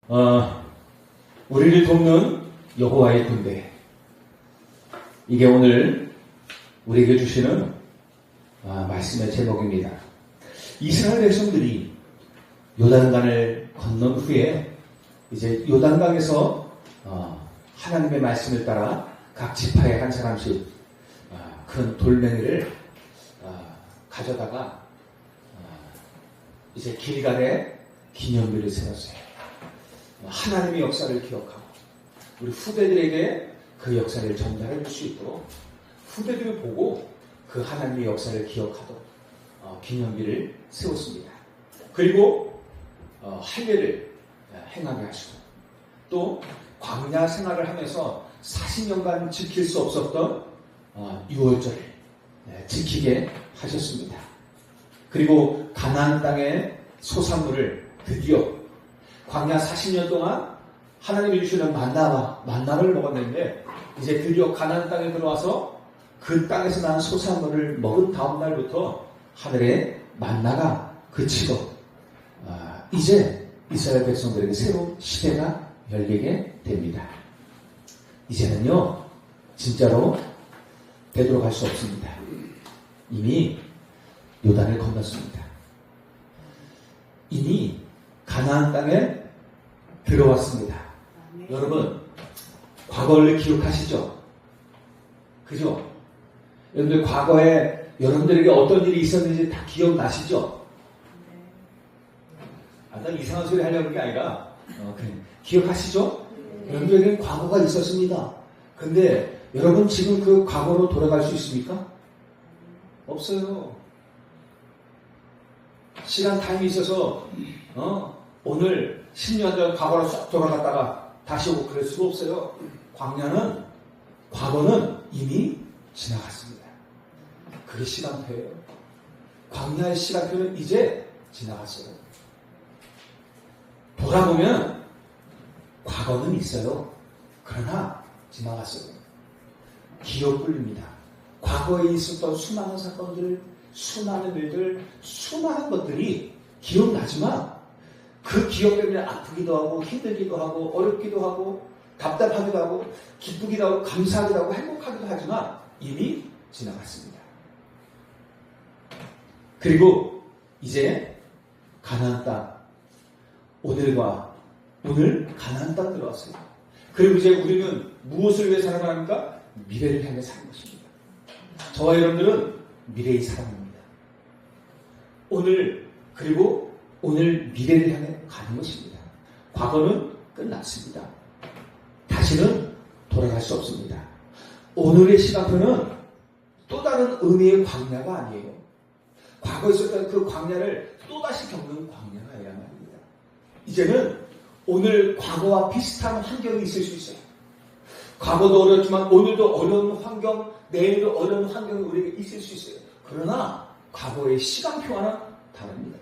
우리를 돕는 여호와의 군대. 이게 오늘 우리에게 주시는 말씀의 제목입니다. 이스라엘 백성들이 요단강을 건넌 후에 이제 요단강에서 하나님의 말씀을 따라 각 지파에 한 사람씩 큰 돌멩이를 가져다가 이제 길갈에 기념비를 세웠어요. 하나님의 역사를 기억하고 우리 후대들에게 그 역사를 전달해 줄 수 있도록 후대들을 보고 그 하나님의 역사를 기억하도록 기념비를 세웠습니다. 그리고 할례를 행하게 하시고 또 광야 생활을 하면서 40년간 지킬 수 없었던 유월절을 지키게 하셨습니다. 그리고 가나안 땅의 소산물을 드디어 광야 40년 동안 하나님이 주시는 만나를 먹었는데 이제 드디어 가나안 땅에 들어와서 그 땅에서 난 소산물을 먹은 다음 날부터 하늘에 만나가 그치고 이제 이스라엘 백성들에게 새로운 시대가 열리게 됩니다. 이제는요 진짜로 되돌아갈 수 없습니다. 이미 요단을 건넜습니다. 이미 가나안 땅에 들어왔습니다. 여러분 과거를 기억하시죠? 그죠? 여러분들 과거에 여러분들에게 어떤 일이 있었는지 다 기억나시죠? 난 이상한 소리 하려는 게 아니라 기억하시죠? 여러분들에게는 과거가 있었습니다. 근데 여러분 지금 그 과거로 돌아갈 수 있습니까? 없어요. 시간 타임이 있어서 오늘 10년 전 과거로 쏙 돌아갔다가 다시 오고 그럴 수가 없어요. 과거는 이미 지나갔습니다. 그게 시간표예요. 광야의 시간표는 이제 지나갔어요. 돌아보면 과거는 있어요. 그러나 지나갔어요. 기억뿐입니다. 과거에 있었던 수많은 사건들, 수많은 일들, 수많은 것들이 기억나지만 그 기억 때문에 아프기도 하고 힘들기도 하고 어렵기도 하고 답답하기도 하고 기쁘기도 하고 감사하기도 하고 행복하기도 하지만 이미 지나갔습니다. 그리고 이제 가나안 땅 오늘 가나안 땅 들어왔어요. 그리고 이제 우리는 무엇을 위해 살아갑니까? 미래를 향해 사는 것입니다. 저와 여러분들은 미래의 사람입니다. 오늘 미래를 향해 가는 것입니다. 과거는 끝났습니다. 다시는 돌아갈 수 없습니다. 오늘의 시간표는 또 다른 의미의 광야가 아니에요. 과거에 있었던 그 광야를 또다시 겪는 광야가 아니란 말입니다. 이제는 오늘 과거와 비슷한 환경이 있을 수 있어요. 과거도 어렵지만 오늘도 어려운 환경, 내일도 어려운 환경이 우리에게 있을 수 있어요. 그러나 과거의 시간표와는 다릅니다.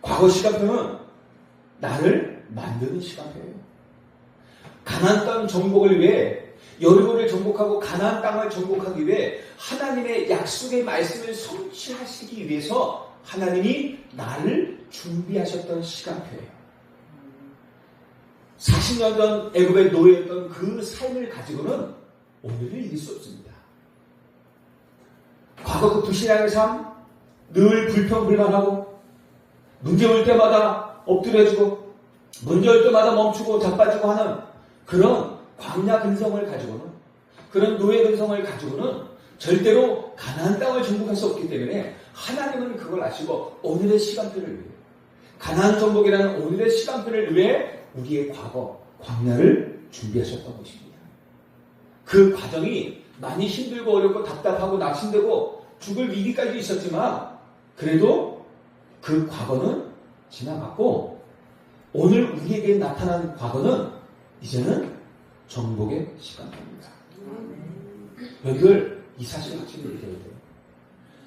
과거 시간표는 나를 만드는 시간표예요. 가나안 땅 정복을 위해 여리고를 정복하고 가나안 땅을 정복하기 위해 하나님의 약속의 말씀을 성취하시기 위해서 하나님이 나를 준비하셨던 시간표예요. 40년 전 애굽의 노예였던 그 삶을 가지고는 오늘을 이길 수 없습니다. 과거 그 불신앙의 삶, 늘 불평불만하고 문제 올 때마다 엎드려지고 문제 올 때마다 멈추고 자빠지고 하는 그런 광야 근성을 가지고는 그런 노예 근성을 가지고는 절대로 가나안 땅을 정복할 수 없기 때문에 하나님은 그걸 아시고 오늘의 시간표를 위해 가나안 정복이라는 오늘의 시간표를 위해 우리의 과거 광야를 준비하셨던 것입니다. 그 과정이 많이 힘들고 어렵고 답답하고 낙심되고 죽을 위기까지 있었지만 그래도 그 과거는 지나갔고 오늘 우리에게 나타난 과거는 이제는 정복의 시간입니다. 여러분들 이 사실을 같이 얘기해야 돼요.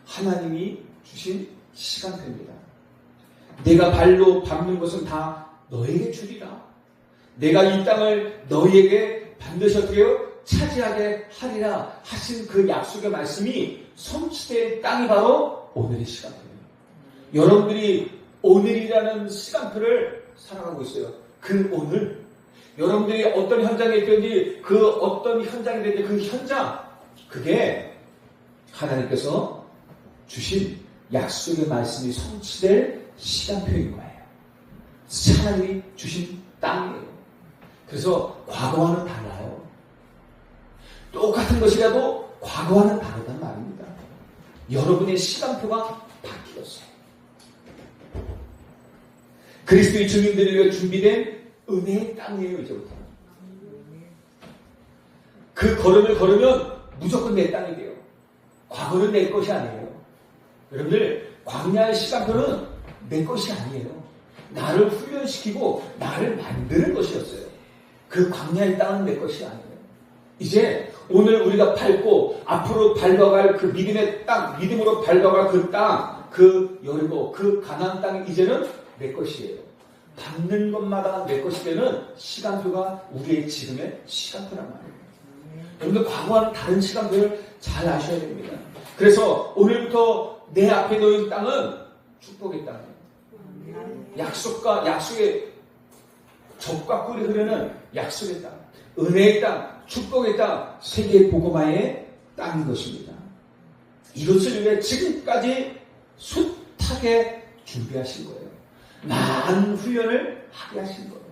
하나님이 주신 시간표입니다. 내가 발로 밟는 것은 다 너에게 주리라. 내가 이 땅을 너희에게 반드시 어떻게 해요? 차지하게 하리라 하신 그 약속의 말씀이 성취된 땅이 바로 오늘의 시간표예요. 여러분들이 오늘이라는 시간표를 살아가고 있어요. 그 오늘 여러분들이 어떤 현장에 있든지 그 어떤 현장이 되든지 그 현장 그게 하나님께서 주신 약속의 말씀이 성취될 시간표인 거예요. 하나님이 주신 땅이에요. 그래서 과거와는 달라요. 똑같은 것이라도 과거와는 다르단 말입니다. 여러분의 시간표가 바뀌었어요. 그리스도의 증인들을 위해 준비된 은혜의 땅이에요. 이제부터 그 걸음을 걸으면 무조건 내 땅이 돼요. 과거는 내 것이 아니에요. 여러분들 광야의 시간표는 내 것이 아니에요. 나를 훈련시키고 나를 만드는 것이었어요. 그 광야의 땅은 내 것이 아니에요. 이제 오늘 우리가 밟고 앞으로 밟아갈 그 믿음의 땅, 믿음으로 밟아갈 그 땅, 그 여리고 그 가나안 땅이 이제는 내 것이에요. 밟는 것마다 내 것이 되는 시간표가 우리의 지금의 시간표란 말이에요. 여러분들 과거와는 다른 시간표를 잘 아셔야 됩니다. 그래서 오늘부터 내 앞에 놓인 땅은 축복의 땅이에요. 약속의 적과 꿀이 흐르는 약속의 땅, 은혜의 땅, 축복의 땅, 세계 복음화의 땅인 것입니다. 이것을 위해 지금까지 숱하게 준비하신 거예요. 많은 훈련을 하게 하신 거예요.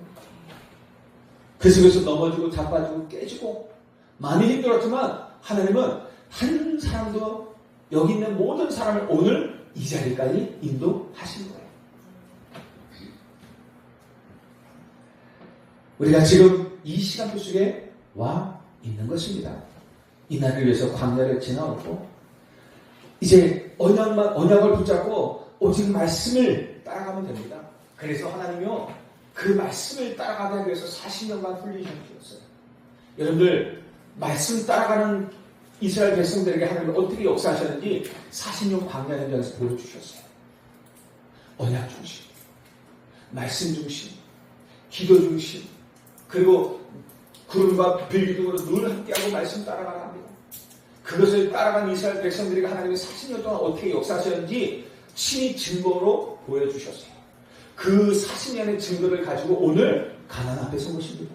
그 속에서 넘어지고 자빠지고 깨지고 많이 힘들었지만 하나님은 한 사람도 여기 있는 모든 사람을 오늘 이 자리까지 인도하신 거예요. 우리가 지금 이 시간표 속에 와 있는 것입니다. 이 날을 위해서 광야를 지나왔고 이제 언약을 붙잡고 오직 말씀을 따라가면 됩니다. 그래서 하나님이요 그 말씀을 따라가기 위해서 40년간 훈련해 주셨어요. 여러분들 말씀 따라가는 이스라엘 백성들에게 하나님은 어떻게 역사하셨는지 40년 광야 현장에서 보여주셨어요. 언약 중심, 말씀 중심, 기도 중심, 그리고 구름과 불 기둥으로 늘 함께하고 말씀 따라가라 합니다. 그것을 따라간 이스라엘 백성들에게 하나님이 40년 동안 어떻게 역사하셨는지 친히 증거로 보여주셨어요. 그 40년의 증거를 가지고 오늘 가나안 앞에 선 것입니다.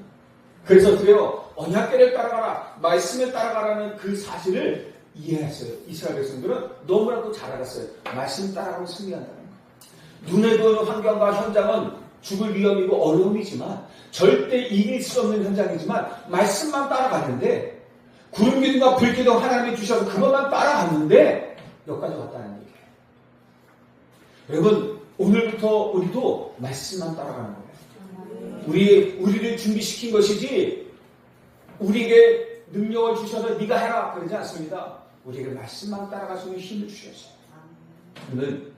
그래서 그래요. 언약궤를 따라가라, 말씀을 따라가라는 그 사실을 이해했어요. 이스라엘 백성들은 너무나도 잘 알았어요. 말씀 따라가면 승리한다는 거. 눈에 보이는 환경과 현장은 죽을 위험이고 어려움이지만 절대 이길 수 없는 현장이지만 말씀만 따라갔는데 구름 기둥과 불 기둥 하나님이 주셔서 그것만 따라갔는데 여기까지 왔다는 얘기예요. 여러분 오늘부터 우리도 말씀만 따라가는 거예요. 우리를 준비시킨 것이지 우리에게 능력을 주셔서 네가 해라 그러지 않습니다. 우리에게 말씀만 따라갈 수 있는 힘을 주셨어요. 오늘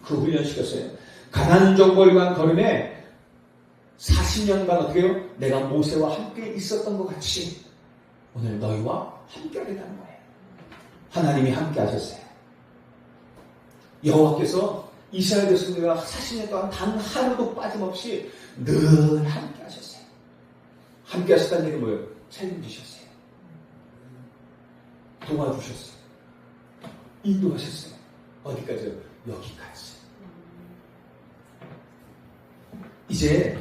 그 훈련시켰어요. 가나안 정벌관 걸음에 40년간 어떻게 해요? 내가 모세와 함께 있었던 것 같이 오늘 너희와 함께 하겠다는 거예요. 하나님이 함께 하셨어요. 여호와께서 이스라엘 백성들과 40년 동안 단 하루도 빠짐없이 늘 함께 하셨어요. 함께 하셨다는 얘기는 뭐예요? 책임지셨어요. 도와주셨어요. 인도하셨어요. 어디까지요? 여기까지. 이제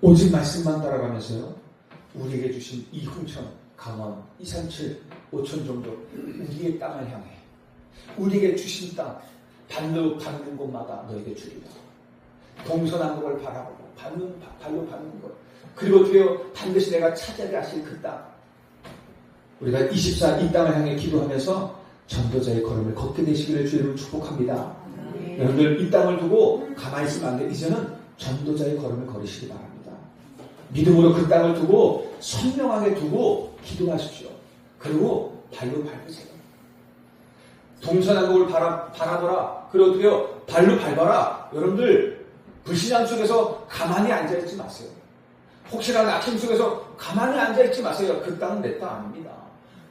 오직 말씀만 따라가면서요. 우리에게 주신 이 흥천, 강원, 237, 5천 정도 우리의 땅을 향해 우리에게 주신 땅 발로 밟는 곳마다 너에게 주리라. 동서남북을 바라보고 발로 밟는 것. 그리고 어떻게요? 반드시 내가 차지하게 하실 그 땅. 우리가 24 이 땅을 향해 기도하면서 전도자의 걸음을 걷게 되시기를 주님을 축복합니다. 여러분들 이 땅을 두고 가만히 있으면 안 돼. 이제는 전도자의 걸음을 걸으시기 바랍니다. 믿음으로 그 땅을 두고 선명하게 두고 기도하십시오. 그리고 발로 밟으세요. 동서남북을 바라보라. 그리고 어떻게요? 발로 밟아라. 여러분들 불신앙 속에서 가만히 앉아있지 마세요. 혹시나 낙심 속에서 가만히 앉아있지 마세요. 그 땅은 내 땅 아닙니다.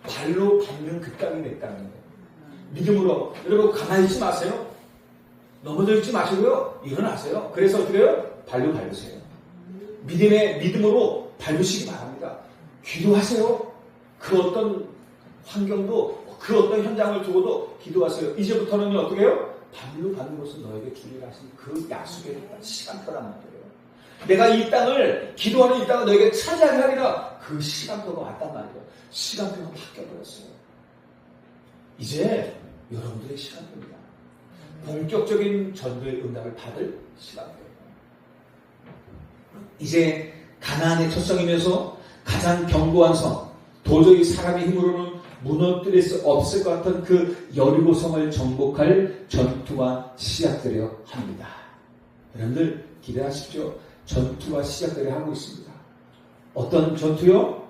발로 밟는 그 땅이 내 땅이에요. 믿음으로 여러분 가만히 있지 마세요. 넘어져 있지 마시고요. 일어나세요. 그래서 어떻게 해요? 발로 밟으세요. 믿음으로 밟으시기 바랍니다. 기도하세요. 그 어떤 환경도 그 어떤 현장을 두고도 기도하세요. 이제부터는 어떻게 해요? 발로 밟는 것은 너에게 주리라 하신 그 약속의 시간표란 말이에요. 내가 이 땅을, 기도하는 이 땅을 너에게 차지하게 하리라. 그 시간표가 왔단 말이에요. 시간표가 바뀌어버렸어요. 이제 여러분들의 시간표입니다. 본격적인 전도의 응답을 받을 시간표예요. 이제 가나안의 첫성이면서 가장 견고한 성, 도저히 사람의 힘으로는 무너뜨릴 수 없을 것 같은 그 여리고성을 정복할 전투가 시작되려 합니다. 여러분들 기대하십시오. 전투가 시작되려 하고 있습니다. 어떤 전투요?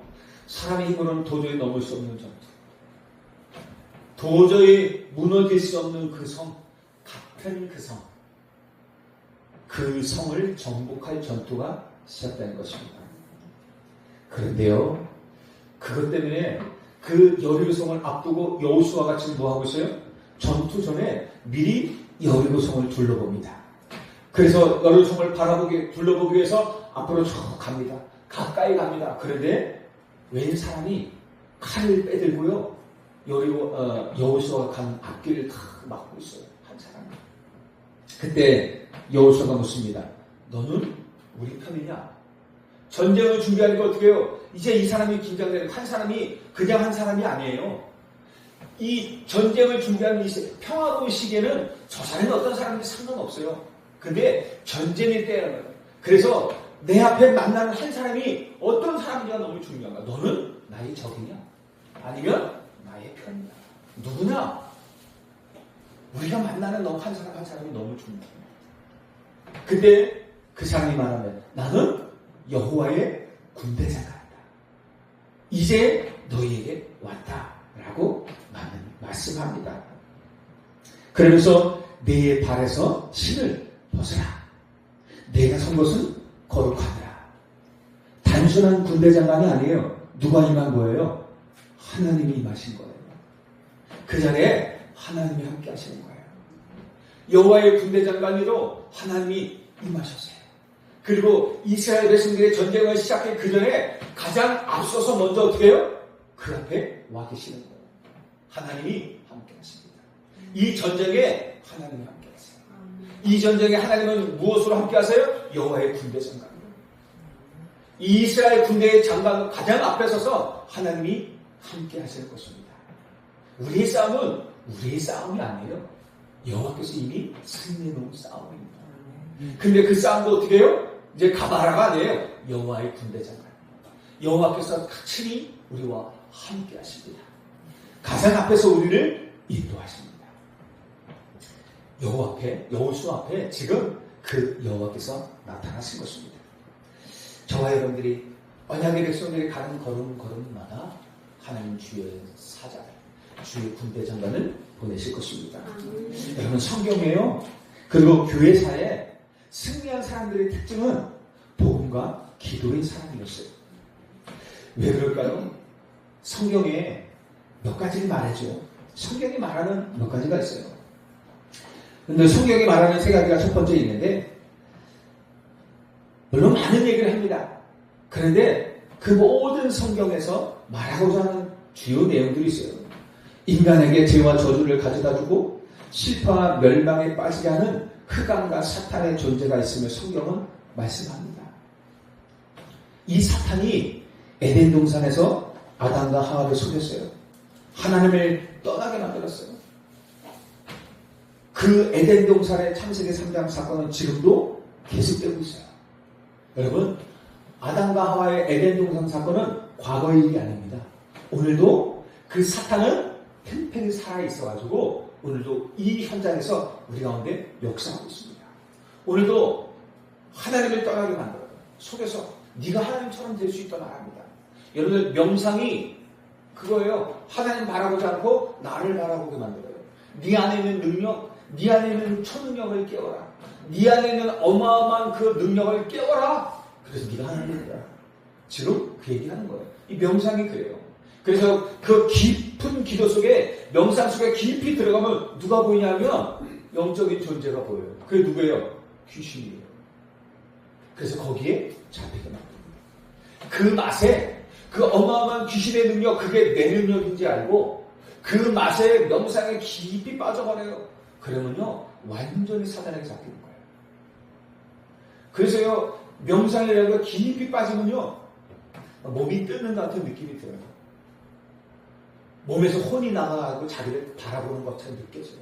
사람의 힘으로는 도저히 넘을 수 없는 전투. 도저히 무너질 수 없는 그 성, 같은 그 성. 그 성을 정복할 전투가 시작되는 것입니다. 그런데요, 그것 때문에 그 여리고성을 앞두고 여호수아가 지금 뭐 하고 있어요? 전투 전에 미리 여리고성을 둘러봅니다. 그래서 여리고성을 둘러보기 위해서 앞으로 쭉 갑니다. 가까이 갑니다. 그런데 웬 사람이 칼을 빼들고요, 여호수아가 간 앞길을 다 막고 있어요. 한 사람이. 그때 여호수아가 묻습니다. 너는 우리 편이냐? 전쟁을 준비하니까 어떻게 해요? 이제 이 사람이 긴장되는, 한 사람이 그냥 한 사람이 아니에요. 이 전쟁을 준비하는 이 평화로운 시기에는 저 사람이 어떤 사람인지 상관없어요. 근데 전쟁일 때라는 거예요. 그래서 내 앞에 만나는 한 사람이 어떤 사람인지가 너무 중요한 거야. 너는 나의 적이냐? 아니면 나의 편이냐? 누구냐? 우리가 만나는 너 한 사람 한 사람이 너무 중요해. 근데 그 사람이 말하면 나는 여호와의 군대장관이다. 이제 너희에게 왔다라고 말씀합니다. 그러면서 내 발에서 신을 벗어라. 내가 선 것은 거룩하더라. 단순한 군대장관이 아니에요. 누가 임한 거예요? 하나님이 임하신 거예요. 그 자리에 하나님이 함께 하시는 거예요. 여호와의 군대장관으로 하나님이 임하셨어요. 그리고 이스라엘 백성들의 전쟁을 시작한 그 전에 가장 앞서서 먼저 어떻게 해요? 그 앞에 와 계시는 거예요. 하나님이 함께 하십니다. 이 전쟁에 하나님이 함께 하세요. 이 전쟁에 하나님은 무엇으로 함께 하세요? 여호와의 군대 장관으로. 이스라엘 군대의 장관 가장 앞에 서서 하나님이 함께 하실 것입니다. 우리의 싸움은 우리의 싸움이 아니에요. 여호와께서 이미 승리해 놓은 싸움입니다. 근데 그 싸움도 어떻게 해요? 이제 가바라가 아니에요. 여호와의 군대장관. 여호와께서 친히 우리와 함께 하십니다. 가장 앞에서 우리를 인도하십니다. 여호수 앞에 지금 그 여호와께서 나타나신 것입니다. 저와 여러분들이 언약의 백성들이 가는 걸음마다 하나님 주의 사자들, 주의 군대장관을 보내실 것입니다. 여러분 성경이에요. 그리고 교회사에 승리한 사람들의 특징은 복음과 기도의 사람이었어요. 왜 그럴까요? 성경에 몇 가지를 말해줘요. 성경이 말하는 몇 가지가 있어요. 근데 성경이 말하는 세 가지가 첫 번째 있는데, 물론 많은 얘기를 합니다. 그런데 그 모든 성경에서 말하고자 하는 주요 내용들이 있어요. 인간에게 죄와 저주를 가져다 주고 실패와 멸망에 빠지게 하는 흑암과 사탄의 존재가 있으며 성경은 말씀합니다. 이 사탄이 에덴 동산에서 아담과 하와를 속였어요. 하나님을 떠나게 만들었어요. 그 에덴 동산의 창세기 3장 사건은 지금도 계속되고 있어요. 여러분, 아담과 하와의 에덴 동산 사건은 과거의 일이 아닙니다. 오늘도 그 사탄은 팽팽히 살아있어가지고 오늘도 이 현장에서 우리 가운데 역사하고 있습니다. 오늘도 하나님을 떠나게 만들어요. 속에서 네가 하나님처럼 될 수 있다 말합니다. 여러분들 명상이 그거예요. 하나님 바라보지 않고 나를 바라보게 만들어요. 네 안에 있는 능력, 네 안에 있는 초능력을 깨워라. 네 안에 있는 어마어마한 그 능력을 깨워라. 그래서 네가 하나님을 깨워라. 지금 그 얘기하는 거예요. 이 명상이 그래요. 그래서 그 깊은 기도 속에, 명상 속에 깊이 들어가면 누가 보이냐면 영적인 존재가 보여요. 그게 누구예요? 귀신이에요. 그래서 거기에 잡히게 만듭니다. 그 맛에, 그 어마어마한 귀신의 능력, 그게 내 능력인지 알고 그 맛에 명상에 깊이 빠져버려요. 그러면요 완전히 사단에게 잡히는 거예요. 그래서요 명상이라는 거 깊이 빠지면요, 몸이 뜨는 것 같은 느낌이 들어요. 몸에서 혼이 나가고 자기를 바라보는 것처럼 느껴져요.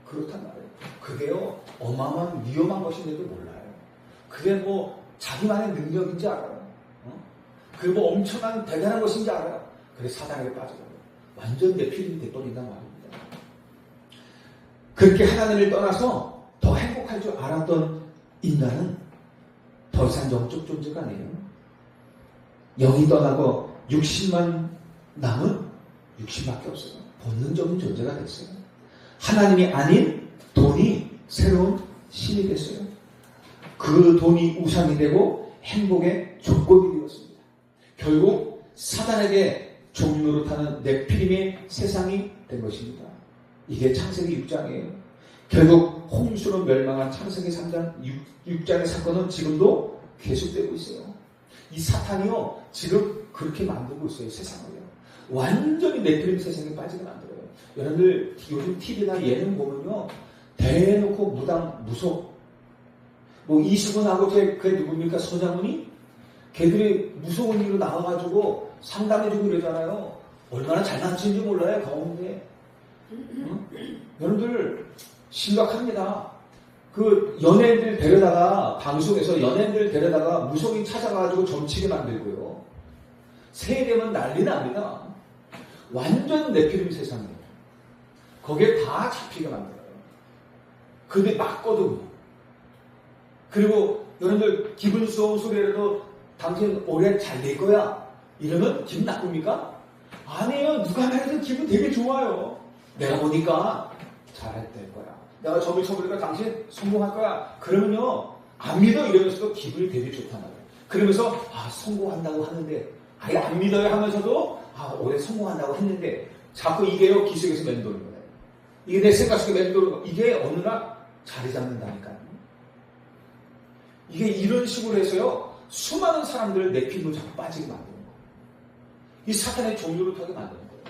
그렇단 말이에요. 그게요, 어마어마한 위험한 것인지도 몰라요. 그게 뭐 자기만의 능력인지 알아요. 그게 뭐 엄청난 대단한 것인지 알아요. 그래서 사단에게 빠져요. 완전 네필림이 돼버린단 말입니다. 그렇게 하나님을 떠나서 더 행복할 줄 알았던 인간은 더 이상 영적 존재가 아니에요. 영이 떠나고 육신만 남은 육신밖에 없어요. 본능적인 존재가 됐어요. 하나님이 아닌 돈이 새로운 신이 됐어요. 그 돈이 우상이 되고 행복의 조건이 되었습니다. 결국 사단에게 종노릇하는 네피림의 세상이 된 것입니다. 이게 창세기 6장이에요. 결국 홍수로 멸망한 창세기 3장 6장의 사건은 지금도 계속되고 있어요. 이 사탄이요, 지금 그렇게 만들고 있어요. 세상을요. 완전히 네피림 세상에 빠지게 만들어요. 여러분들 요즘 TV나 예능 보면요, 대놓고 무당, 무속, 뭐 이수근하고 걔 누굽니까? 손장훈이? 걔들이 무서운 일로 나와가지고 상담해주고 이러잖아요. 얼마나 잘난치는지 몰라요, 가운데. 응? 여러분들 심각합니다. 그 연예인들 데려다가, 방송에서 연예인들 데려다가 무속인 찾아가가지고 점치게 만들고요. 세대면 난리 납니다. 완전 네피림 세상이에요. 거기에 다 잡히게 만들어요. 근데 맞거든요. 그리고 여러분들 기분 좋은 소리라도 당신 올해 잘 될 거야. 이러면 기분 나쁩니까? 아니에요. 누가 말해도 기분 되게 좋아요. 내가 보니까 잘할 될 거야. 내가 점을 쳐보니까 당신 성공할 거야. 그러면요, 안 믿어 이러면서도 기분이 되게 좋단 말이에요. 그러면서 성공한다고 하는데, 아예 안 믿어요 하면서도 올해 성공한다고 했는데, 자꾸 이게요, 기색에서 맴도는 거예요. 이게 내 생각 속에 맴도는 거. 이게 어느 날 자리 잡는다니까요. 이게 이런 식으로 해서요, 수많은 사람들을 네피림으로 자꾸 빠지게 만드는 거예요. 이 사탄의 종류를 타게 만드는 거예요.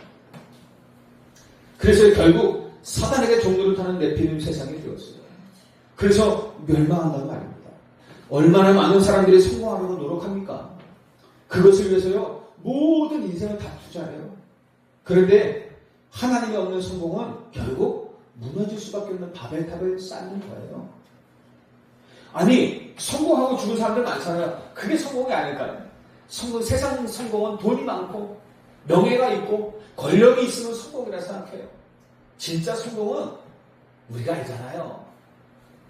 그래서 결국 사탄에게 종류를 타는 네피림 세상이 되었어요. 그래서 멸망한다는 말입니다. 얼마나 많은 사람들이 성공하려고 노력합니까? 그것을 위해서요, 모든 인생을 다 투자해요. 그런데 하나님이 없는 성공은 결국 무너질 수밖에 없는 바벨탑을 쌓는 거예요. 아니, 성공하고 죽은 사람들 많잖아요. 그게 성공이 아닐까요? 세상 성공은 돈이 많고 명예가 있고 권력이 있으면 성공이라 생각해요. 진짜 성공은 우리가 알잖아요.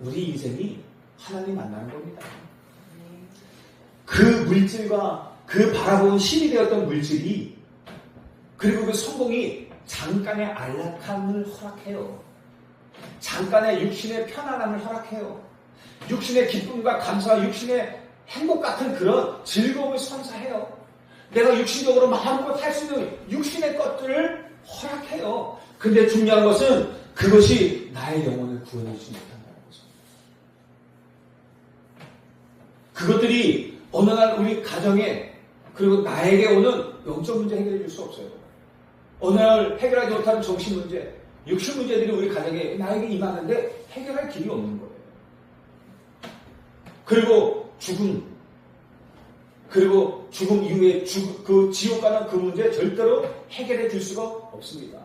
우리 인생이 하나님 만나는 겁니다. 그 물질과 그 바라보는 신이 되었던 물질이, 그리고 그 성공이 잠깐의 안락함을 허락해요. 잠깐의 육신의 편안함을 허락해요. 육신의 기쁨과 감사와 육신의 행복 같은 그런 즐거움을 선사해요. 내가 육신적으로 마음껏 할 수 있는 육신의 것들을 허락해요. 근데 중요한 것은 그것이 나의 영혼을 구원해주지 못한다는 거죠. 그것들이 어느 날 우리 가정에, 그리고 나에게 오는 영적 문제 해결해 줄 수 없어요. 어느 날 해결하지 못하는 정신 문제, 육신 문제들이 우리 가정에 나에게 임하는데 해결할 길이 없는 거예요. 그리고 죽음 이후에 그 지옥 가는 그 문제 절대로 해결해 줄 수가 없습니다.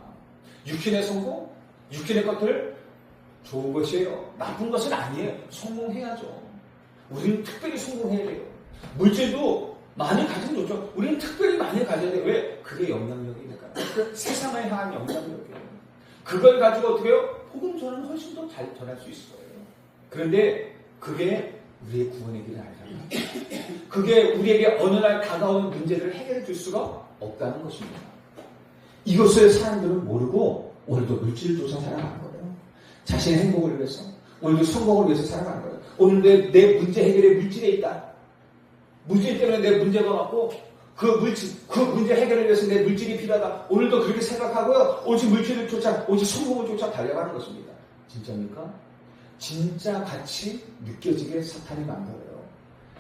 육신의 성공, 육신의 것들 좋은 것이에요. 나쁜 것은 아니에요. 성공해야죠. 우리는 특별히 성공해야 돼요. 물질도 많이 가지면 좋죠. 우리는 특별히 많이 가져야 돼요. 왜? 그게 영향력이니까요. 세상을 향한 영향력이에요. 그걸 가지고 어떻게 해요? 복음 전하는 훨씬 더 잘 전할 수 있을 거예요. 그런데 그게 우리의 구원의 길을 알잖아요. 그게 우리에게 어느 날 다가오는 문제를 해결해 줄 수가 없다는 것입니다. 이것을 사람들은 모르고 오늘도 물질을 쫓아 살아가는 거예요. 자신의 행복을 위해서, 오늘도 성공을 위해서 살아가는 거예요. 오늘 내 문제 해결의 물질에 있다. 물질 때문에 내 문제가 왔고 그 문제 해결을 위해서 내 물질이 필요하다. 오늘도 그렇게 생각하고요. 오직 물질을 쫓아, 오직 성공을 쫓아 달려가는 것입니다. 진짜입니까? 진짜 같이 느껴지게 사탄이 만들어요.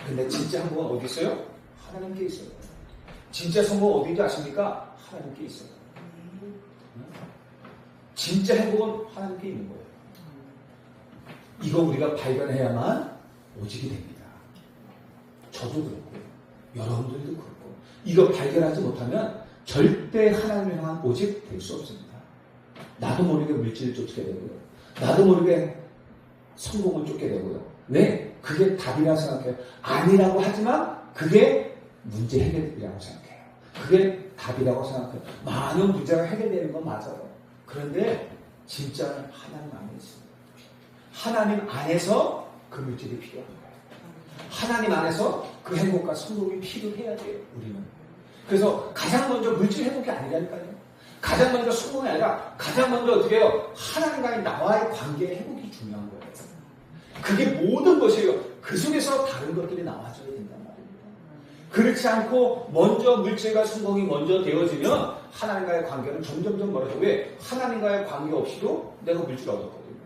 근데 진짜 행복은 어디 있어요? 하나님께 있어요. 진짜 성공은 어디인지 아십니까? 하나님께 있어요. 진짜 행복은 하나님께 있는 거예요. 이거 우리가 발견해야만 오직이 됩니다. 저도 그렇고 여러분들도 그렇고 이거 발견하지 못하면 절대 하나님을 향한 오직 될 수 없습니다. 나도 모르게 물질을 쫓게 되고요. 나도 모르게 성공을 쫓게 되고요. 왜? 그게 답이라고 생각해요. 아니라고 하지만 그게 문제 해결이라고 생각해요. 그게 답이라고 생각해요. 많은 문제가 해결되는 건 맞아요. 그런데 진짜는 하나님 안에 있습니다. 하나님 안에서 그 물질이 필요한 거예요. 하나님 안에서 그 행복과 성공이 필요해야 돼요. 우리는. 그래서 가장 먼저 물질 행복이 아니라니까요. 가장 먼저 성공이 아니라 가장 먼저 어떻게 해요? 하나님과의 나와의 관계의 행복이 중요한 거예요. 그게 모든 것이에요. 그 속에서 다른 것들이 나와줘야 된단 말입니다. 그렇지 않고 먼저 물질과 성공이 먼저 되어지면 하나님과의 관계는 점점점 멀어져. 왜? 하나님과의 관계 없이도 내가 물질을 얻었거든요.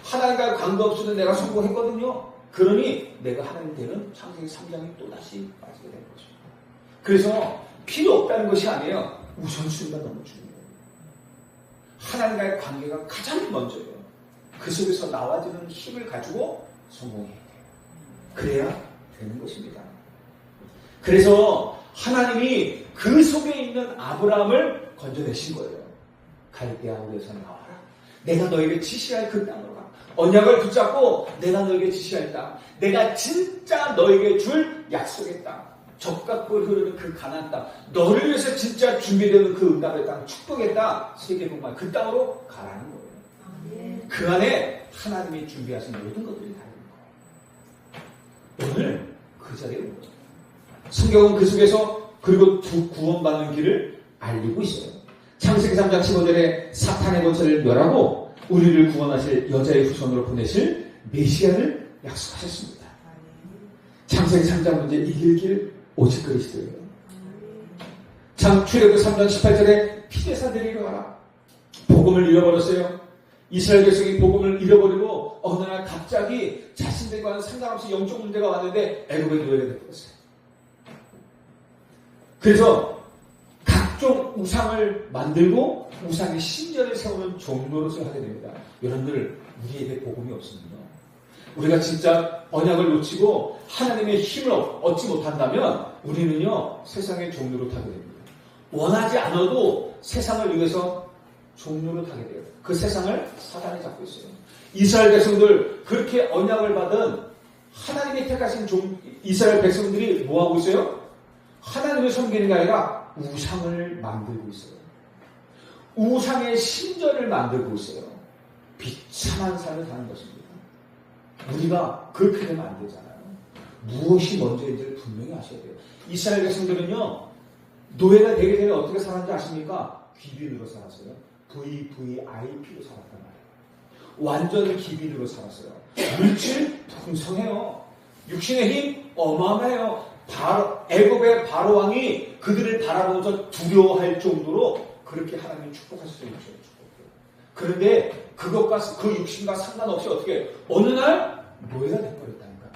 하나님과의 관계 없이도 내가 성공했거든요. 그러니 내가 하나님 되는 창세기 3장이 또다시 빠지게 된 거죠. 그래서 필요 없다는 것이 아니에요. 우선순위가 너무 중요해요. 하나님과의 관계가 가장 먼저예요. 그 속에서 나와주는 힘을 가지고 성공해야 돼요. 그래야 되는 것입니다. 그래서 하나님이 그 속에 있는 아브라함을 건져내신 거예요. 갈대아 우에서 나와라. 내가 너에게 지시할 그 땅으로 가. 언약을 붙잡고 내가 너에게 지시할 땅. 내가 진짜 너에게 줄 약속의 땅. 적각골 흐르는 그 가나안 땅. 너를 위해서 진짜 준비되는 그 응답의 땅. 축복의 땅. 세계복만 그 땅으로 가라는 거예요. 그 안에 하나님이 준비하신 모든 것들이 다 있는 거예요. 오늘 그 자리에 온 거예요. 성경은 그 속에서 그리고 구원받는 길을 알리고 있어요. 창세기 3장 15절에 사탄의 권세를 멸하고 우리를 구원하실 여자의 후손으로 보내실 메시아를 약속하셨습니다. 창세기 3장 문제 이길 길 오직 그리스도예요. 출애굽기 3장 18절에 피제사들이 일어나라. 복음을 잃어버렸어요. 이스라엘 백성이 복음을 잃어버리고 어느 날 갑자기 자신들과는 상관없이 영적 문제가 왔는데 애굽의 노예가 되었어요. 그래서 각종 우상을 만들고 우상의 신전을 세우는 종로로서 하게 됩니다. 여러분들 우리에게 복음이 없습니다. 우리가 진짜 언약을 놓치고 하나님의 힘을 얻지 못한다면 우리는요 세상의 종로로 타게 됩니다. 원하지 않아도 세상을 위해서 종로로 타게 돼요. 그 세상을 사단이 잡고 있어요. 이스라엘 백성들 그렇게 언약을 받은 하나님이 택하신 이스라엘 백성들이 뭐하고 있어요? 하나님을 섬기는 게 아니라 우상을 만들고 있어요. 우상의 신전을 만들고 있어요. 비참한 삶을 사는 것입니다. 우리가 그렇게 되면 안 되잖아요. 무엇이 먼저인지를 분명히 아셔야 돼요. 이스라엘 백성들은요 노예가 되기 전에 어떻게 살았는지 아십니까? 귀빈으로 살았어요. VVIP로 살았단 말이에요. 완전 귀빈으로 살았어요. 물질 풍성해요. 육신의 힘 어마어마해요. 애굽의 바로왕이 그들을 바라보면서 두려워할 정도로 그렇게 하나님이 축복하셨어요. 그런데 그것과 그 육신과 상관없이 어떻게 어느 날 노예가 돼버렸다니까요.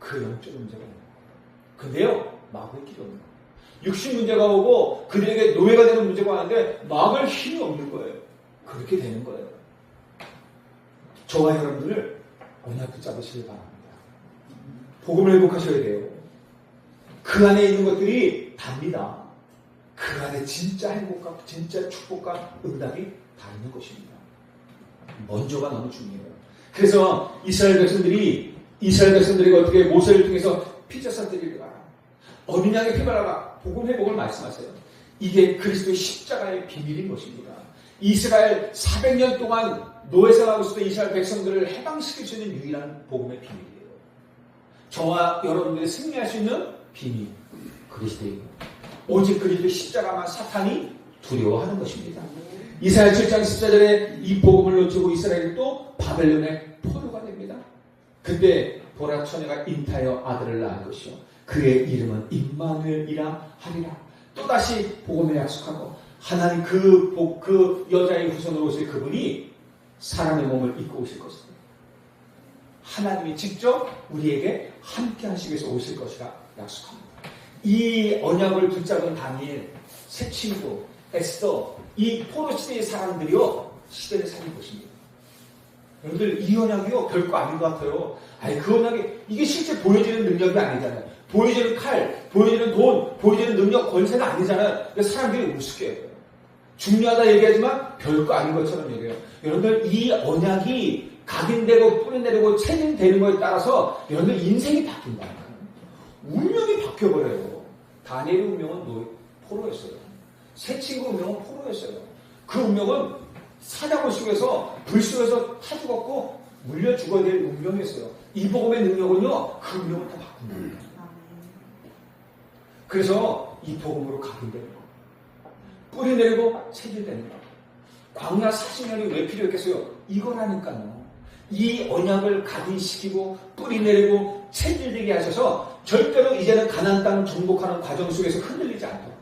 그 영적 문제가 있는 거예요. 근데요 막을 길이 없는 거예요. 육신 문제가 오고 그들에게 노예가 되는 문제가 왔는데 막을 힘이 없는 거예요. 그렇게 되는 거예요. 저와 여러분들을 언약 붙잡으시길 바랍니다. 복음을 회복하셔야 돼요. 그 안에 있는 것들이 답니다. 그 안에 진짜 행복과 진짜 축복과 응답이 다 있는 것입니다. 먼저가 너무 중요해요. 그래서 이스라엘 백성들이 어떻게 모세를 통해서 피제사들이 어린 양의 피 발라라 복음 회복을 말씀하세요. 이게 그리스도의 십자가의 비밀인 것입니다. 이스라엘 400년 동안 노예생활하고 있었던 이스라엘 백성들을 해방시킬 수 있는 유일한 복음의 비밀이에요. 저와 여러분들이 승리할 수 있는 비밀 그리스도입니다. 오직 그리스도의 십자가만 사탄이 두려워하는 것입니다. 이사야 7장 14절에 이 복음을 놓치고 이스라엘이 또 바벨론의 포로가 됩니다. 그때 보라 처녀가 잉타여 아들을 낳은 것이요 그의 이름은 임마누엘이라 하리라. 또다시 복음을 약속하고 하나님 그 여자의 후손으로 오실 그분이 사람의 몸을 입고 오실 것입니다. 하나님이 직접 우리에게 함께 하시기 위해서 오실 것이라 약속합니다. 이 언약을 붙잡은 다니엘, 새 친구, 에스더, 이 포로 시대의 사람들이요 시대를 살린 것입니다. 여러분들 이 언약이요 별거 아닌 것 같아요. 아니 그 언약이 이게 실제 보여지는 능력이 아니잖아요. 보여지는 칼, 보여지는 돈, 보여지는 능력, 권세가 아니잖아요. 그러니까 사람들이 우습게 해요. 중요하다 얘기하지만 별거 아닌 것처럼 얘기해요. 여러분들 이 언약이 각인되고 뿌리내리고 체질되는 거에 따라서 여러분들 인생이 바뀐다니까요. 운명이 바뀌어버려요. 다니엘의 운명은 포로였어요. 새 친구 운명은 포로였어요. 그 운명은 사냥을 속에서 불 속에서 타 죽었고 물려 죽어야 될 운명이었어요. 이 복음의 능력은요, 그 운명을 다 바꾼다니까요. 그래서 이 복음으로 각인되는 거. 뿌리내리고 체질되는 거. 광야 40년이 왜 필요했겠어요? 이거라니까요. 이 언약을 각인시키고 뿌리내리고 체질되게 하셔서 절대로 이제는 가나안 땅 정복하는 과정 속에서 흔들리지 않도록,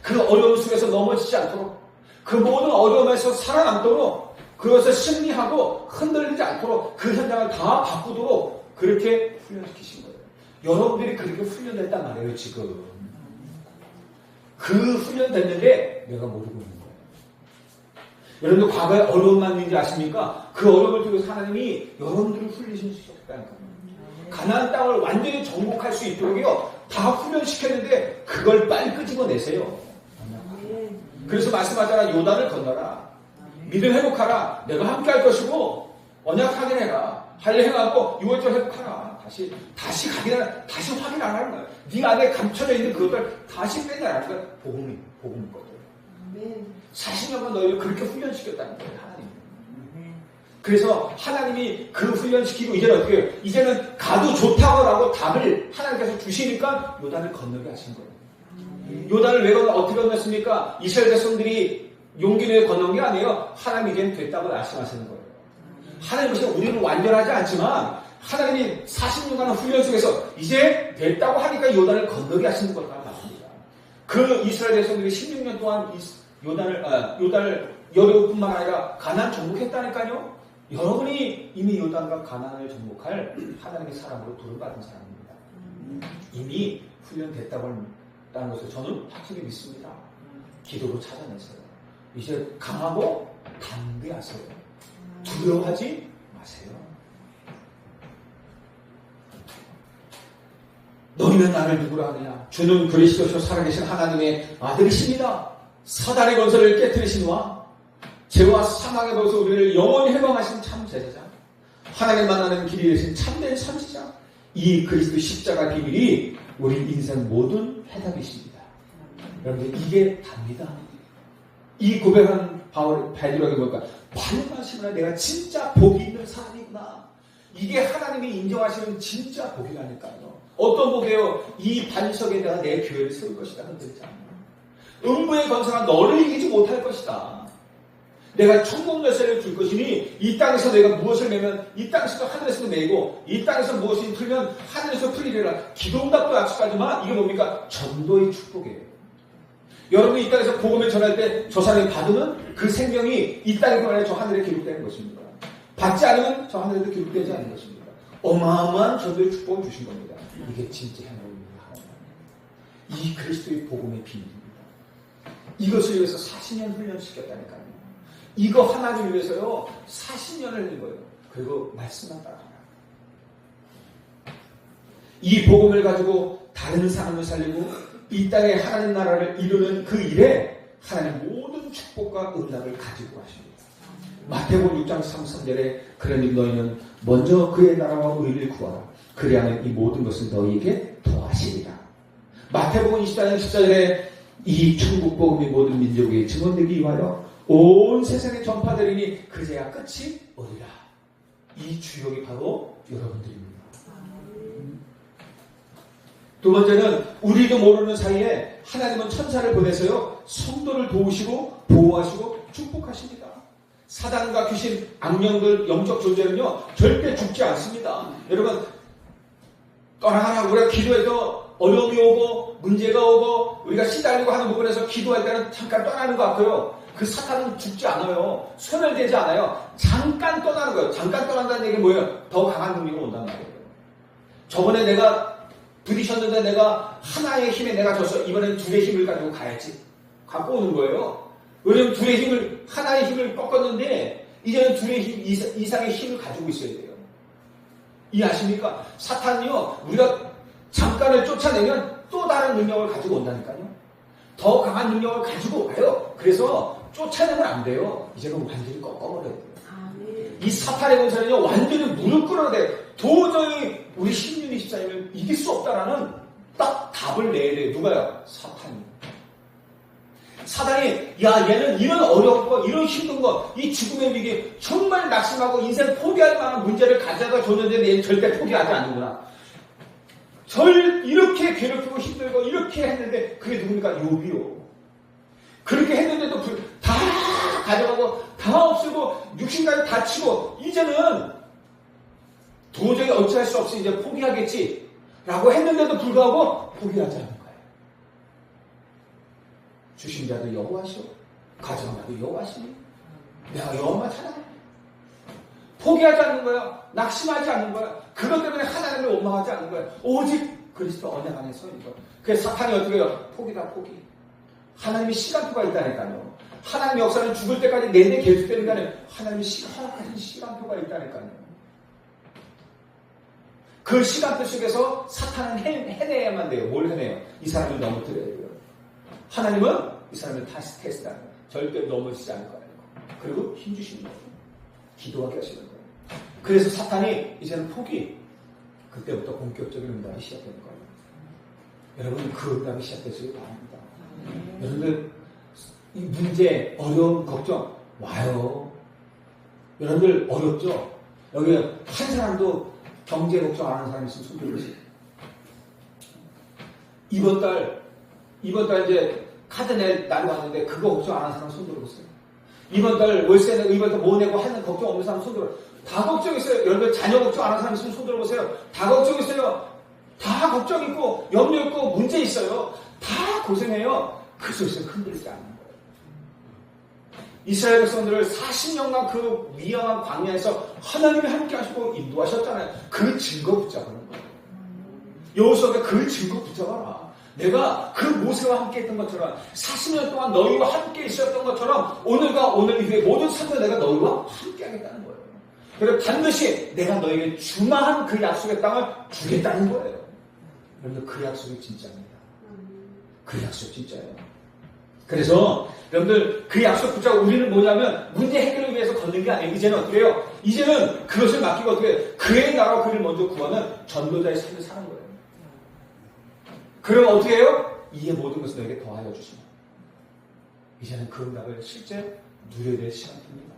그 어려움 속에서 넘어지지 않도록, 그 모든 어려움에서 살아남도록, 그것을 승리하고 흔들리지 않도록 그 현장을 다 바꾸도록 그렇게 훈련시키신 거예요. 여러분들이 그렇게 훈련됐단 말이에요. 지금 그 훈련됐는데 내가 모르고 있는 거예요. 여러분들 과거에 어려움만 있는지 아십니까? 그 어려움을 통해서 하나님이 여러분들을 훈련시켰다니까요. 가나안 땅을 완전히 정복할 수 있도록요 다 훈련시켰는데 그걸 빨리 끄집어내세요. 그래서 말씀하잖아. 요단을 건너라. 믿음 회복하라. 내가 함께 할 것이고 언약 확인해라. 할례 행하고 유월절 회복하라. 다시 확인하라. 다시 확인 안 하는 거야. 네 안에 감춰져 있는 그것들 다시 빼내라는 거야. 복음인 것들. 40년간 너희를 그렇게 훈련시켰다는 거예요. 하나님. 그래서 하나님이 그 훈련시키고 이제는 어떻게 해요? 이제는 가도 좋다고 답을 하나님께서 주시니까 요단을 건너게 하신 거예요. 요단을 왜 어떻게 건넜습니까? 이스라엘 백성들이 용기 내어 건넌 게 아니에요. 하나님이 이제는 됐다고 말씀하시는 거예요. 하나님께서 우리는 완전하지 않지만 하나님이 40년간 훈련 속에서 이제 됐다고 하니까 요단을 건너게 하시는 것과 같습니다. 그 이스라엘 백성들이 16년 동안 요단을 여리고뿐만 아니라 가나안 정복했다니까요. 여러분이 이미 요단과 가나안을 정복할 하나님의 사람으로 부름받은 사람입니다. 이미 훈련됐다고 하는 것을 저는 확실히 믿습니다. 기도로 찾아내세요. 이제 강하고 담대하세요. 두려워하지 마세요. 너희는 나를 누구라 하느냐? 주는 그리스도시요 살아계신 하나님의 아들이십니다. 사단의 권세를 깨뜨리시노와 죄와 사망의 벌써 우리를 영원히 해방하신 참 제사장, 하나님 만나는 길이 되신 참된 선지자, 이 그리스도 십자가 비밀이 우리 인생 모든 해답이십니다. 여러분들 이게 답니다. 이 고백한 베드로에게 뭘까? 반응하시구나. 내가 진짜 복이 있는 사람이구나. 이게 하나님이 인정하시는 진짜 복이라니까요. 어떤 복이에요? 이 반석에 내가 내 교회를 세울 것이다. 흔들지 않아. 음부의 권세가 너를 이기지 못할 것이다. 내가 천국 열쇠를 줄 것이니 이 땅에서 내가 무엇을 매면 이 땅에서도 하늘에서도 매고 이 땅에서 무엇이 풀면 하늘에서 풀리리라. 기도응답도 약속하지만 이게 뭡니까? 전도의 축복이에요. 여러분이 이 땅에서 복음을 전할 때 저 사람이 받으면 그 생명이 이 땅에 그만해 저 하늘에 기록되는 것입니다. 받지 않으면 저 하늘에도 기록되지 않는 것입니다. 어마어마한 전도의 축복을 주신 겁니다. 이게 진짜 행복입니다. 이 그리스도의 복음의 비밀입니다. 이것을 위해서 40년 훈련시켰다니까요. 이거 하나를 위해서요 40년을 했는 거예요. 그리고 말씀만 따라가라. 이 복음을 가지고 다른 사람을 살리고 이 땅에 하나님 나라를 이루는 그 일에 하나님 모든 축복과 응답을 가지고 하십니다. 마태복음 6장 33절에 그러니 너희는 먼저 그의 나라와 의를 구하라. 그리하면 이 모든 것을 너희에게 더하시리라. 마태복음 24장 14절에 이 천국 복음이 모든 민족에게 증언되기 위하여 온 세상에 전파되리니 그제야 끝이 오리라. 이 주역이 바로 여러분들입니다. 두 번째는 우리도 모르는 사이에 하나님은 천사를 보내서요 성도를 도우시고 보호하시고 축복하십니다. 사단과 귀신, 악령들, 영적 존재는요 절대 죽지 않습니다. 여러분 떠나가라. 우리가 기도해서 어려움이 오고 문제가 오고 우리가 시달리고 하는 부분에서 기도할 때는 잠깐 떠나는 것 같고요. 그 사탄은 죽지 않아요. 소멸되지 않아요. 잠깐 떠나는 거예요. 잠깐 떠난다는 얘기는 뭐예요? 더 강한 능력이 온단 말이에요. 저번에 내가 부딪혔는데 내가 하나의 힘에 내가 졌어. 이번엔 둘의 힘을 가지고 가야지. 갖고 오는 거예요. 왜냐면 둘의 힘을, 하나의 힘을 꺾었는데 이제는 둘의 힘 이상의 힘을 가지고 있어야 돼요. 이해하십니까? 사탄이요 우리가 잠깐을 쫓아내면 또 다른 능력을 가지고 온다니까요. 더 강한 능력을 가지고 와요. 그래서 쫓아내면 안 돼요. 이제는 완전히 꺾어버려야 돼요. 이 사탄의 권세는요, 완전히 무릎 꿇어야 돼요. 도저히 우리 신윤희 집사님을 이길 수 없다라는 딱 답을 내야 돼요. 누가요? 사탄이. 사단이, 야, 얘는 이런 어려운 거, 이런 힘든 거, 이 죽음의 위기, 정말 낙심하고 인생 포기할 만한 문제를 가져다 줬는데 얘는 절대 포기하지 않는구나. 이렇게 괴롭히고 힘들고 이렇게 했는데 그게 누굽니까? 욥이요. 그렇게 했는데도 다 가져가고 다 없애고 육신까지 다 치고 이제는 도저히 어찌할 수 없이 이제 포기하겠지 라고 했는데도 불구하고 포기하지 않는 거예요. 주신 자도 여호와시오, 가져간 자도 여호와시니 내가 여호와만 찾아내. 포기하지 않는 거예요. 낙심하지 않는 거예요. 그것 때문에 하나님을 원망하지 않는 거예요. 오직 그리스도 언약 안에 서 있는 거예요. 그래서 사탄이 어떻게 해요? 포기다 포기. 하나님이 시간표가 있다니까요. 하나님의 역사는 죽을 때까지 내내 계속되니까요. 하나님이 허락하신 시간표가 있다니까요. 그 시간표 속에서 사탄은 해내야만 돼요. 뭘 해내요? 이 사람을 넘어뜨려야 돼요. 하나님은 이 사람을 테스트하는 거예요. 절대 넘어지지 않을 거예요. 그리고 힘주시는 거예요. 기도하게 하시는 거예요. 그래서 사탄이 이제는 포기. 그때부터 본격적인 응답이 시작되는 거예요. 여러분, 그 응답이 시작되시길 바랍니다. 여러분들, 이 문제, 어려움, 걱정 와요. 여러분들 어렵죠? 여기 한 사람도 경제 걱정 안 하는 사람이 있으면 손 들으세요. 이번 달 이제 카드 낼 날이 왔는데 그거 걱정 안 하는 사람 손 들어보세요. 이번 달 월세 내고 이번 달 뭐 내고 하는 걱정 없는 사람 손 들어. 다 걱정 있어요. 여러분 자녀 걱정 안 하는 사람 있으면 손 들어보세요. 다 걱정 있어요. 다 걱정 있고 염려 있고 문제 있어요. 다 고생해요. 그 속에서 흔들리지 않는 거예요. 이스라엘 백성들을 40년간 그 위험한 광야에서 하나님이 함께 하시고 인도하셨잖아요. 그 증거 붙잡는 거예요. 여호수아가 그 증거 붙잡아라. 내가 그 모세와 함께 했던 것처럼 40년 동안 너희와 함께 있었던 것처럼 오늘과 오늘 이후에 모든 삶을 내가 너희와 함께 하겠다는 거예요. 그리고 반드시 내가 너에게 주마한 그 약속의 땅을 주겠다는 거예요. 여러분들 그 약속이 진짜입니다. 그 약속 진짜예요. 그래서 여러분들 그 약속 붙잡고 우리는 뭐냐면 문제 해결을 위해서 걷는 게 아니에요. 이제는 어떻게 해요? 이제는 그것을 맡기고 어떻게 해요? 그의 나라와 그를 먼저 구하는 전도자의 삶을 사는 거예요. 그럼 어떻게 해요? 이에 모든 것을 너에게 더하여 주시면 이제는 그 응답을 실제 누려야 될 시간입니다.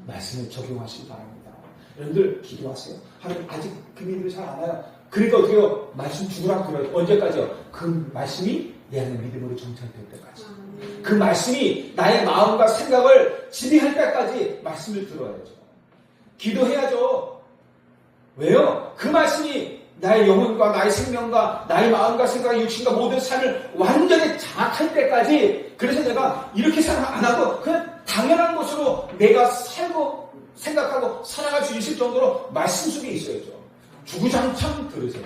말씀을 적용하시기 바랍니다. 여러분들 기도하세요. 하나님 아직 그 믿음이 잘 안 와요. 그러니까 어떻게 해요? 말씀 죽으라 들어요. 언제까지요? 그 말씀이 내 안에 믿음으로 정착될 때까지. 그 말씀이 나의 마음과 생각을 지배할 때까지 말씀을 들어야죠. 기도해야죠. 왜요? 그 말씀이 나의 영혼과 나의 생명과 나의 마음과 생각과 육신과 모든 삶을 완전히 장악할 때까지. 그래서 내가 이렇게 생각 안 하고 그냥 당연한 것으로 내가 살고 생각하고 살아갈 수 있을 정도로 말씀 속에 있어야죠. 주구장창 들으세요.